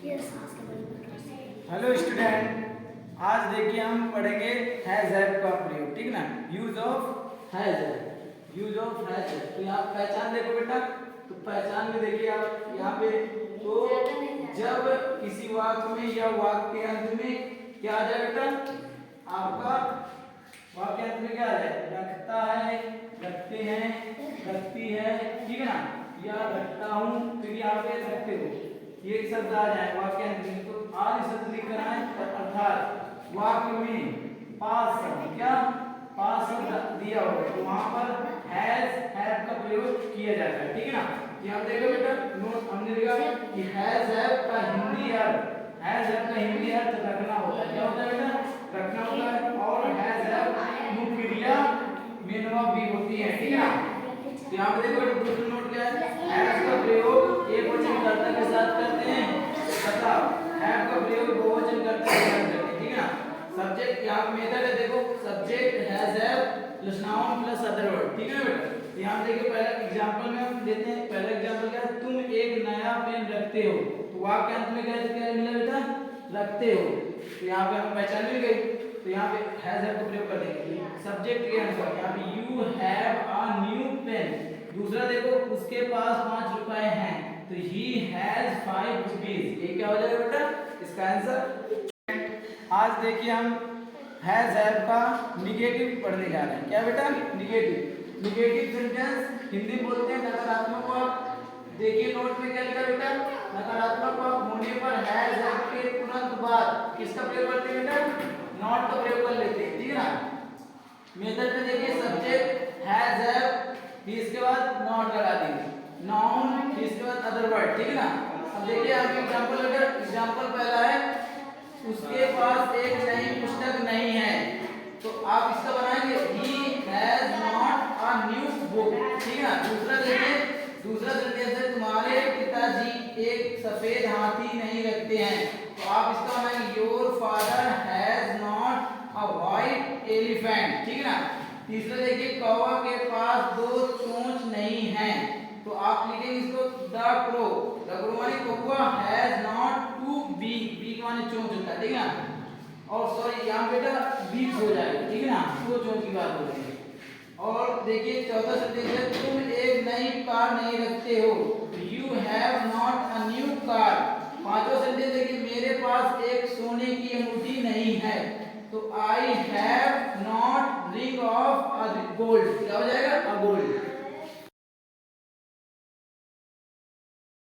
Hello student, आज देखिए हम पढ़ेंगे हैज हैव का प्रयोग। ठीक ना, use of has have, use of has have. तो यहाँ पहचान देखो बेटा, तो पहचान में देखिए आप यहाँ पे, तो जब किसी वाक्य में या वाक्य के अंत में क्या आ जाए बेटा, आपका वाक्य अंत में क्या आ जाए, रखता है, रखते हैं, रखती है, ठीक है ना, या रखता हूँ, फिर यहाँ पे रखते हो, ये शब्द आ जाए वाक्य अंत में। तो आदि शब्द लिख कर आए, अर्थात वाक्य में पास शब्द, क्या पास शब्द दिया हो तो वहां पर हैज हैव का प्रयोग किया जाता है। ठीक है ना, यहाँ देखो बेटा, नोट हमने लिखा कि हैज हैव का हिंदी अर्थ, हैज हैव का हिंदी अर्थ रखना होता है। क्या होता है बेटा, रखना होता है। और हैज हैव मुख्य क्रिया मेनवा भी होती है। ठीक है ना, तो यहाँ पे देखो दूसरा नोट क्या है, हैज का प्रयोग एक वचन कर्ता के साथ करते हैं तथा हैव का प्रयोग बहुवचन कर्ता के साथ करते हैं। ठीक है ना, सब्जेक्ट यहाँ पे मेथड है, देखो subject has have plus noun plus other word. ठीक है ना बेटा, तो यहाँ देखिए पहला एग्जांपल में हम देते हैं। पहला एग्जांपल क्या है, तुम एक नया पेन रखते हो, तो वाक्य अंत में क्या मिला बेटा, रखते हो। तो यहाँ पे हम पहचान मिल गई, तो यहाँ पे हैज हैव का प्रयोग कर देंगे सब्जेक्ट के अनुसार। यहाँ पे you have a new pen. दूसरा देखो, उसके पास 5 रुपए हैं, तो ही हैज 5 रुपीज। ये क्या हो जाएगा बेटा, इसका आंसर। आज देखिए हम हैज हैव का निगेटिव पढ़ने जा रहे हैं। क्या बेटा, निगेटिव। निगेटिव सेंटेंस हिंदी बोलते हैं नकारात्मक वाक्य। देखिए नोट में क्या लिखा बेटा, नकारात्मक वाक्य होने पर हैज हैव के तुरंत बाद किसका प्रयोग करते हैं बेटा, नॉट का प्रयोग कर लेते हैं। ठीक है ना, मेथड में देखिए सब्जेक्ट हैज हैव, फिर इसके बाद नॉट लगा देंगे, नाउन, फिर इसके बाद अदर वर्ड। ठीक है ना, अब देखिए आप एग्जांपल, अगर एग्जांपल पहला है, उसके पास एक नई पुस्तक नहीं है, तो आप इसका बनाएंगे he has not a new book. ठीक है ना, दूसरा देखिए, दूसरा सेंटेंस है तुम्हारे पिताजी एक सफेद हाथी नहीं रखते हैं, तो आप इसका बनाएंगे your father has not a white elephant. ठीक है ना, तीसरा देखिए, कौवा के पास 2 चोंच नहीं है, तो आप लिखेंगे इसको द क्रो। द क्रो माने कौवा हैज नॉट 2 बीक, बीक माने चोंच होता है। ठीक है ना, और सॉरी यहाँ बेटा बीक हो जाएगा। ठीक है ना, 2 चोंच की बात हो रही है। और देखिए चौथा सेंटेंस है, तुम एक नई कार नहीं रखते हो, you have not a new car. पांचवा सेंटेंस देखिए, मेरे पास एक सोने की अंगूठी नहीं है, तो I have not ring of a gold. क्या हो जाएगा, अ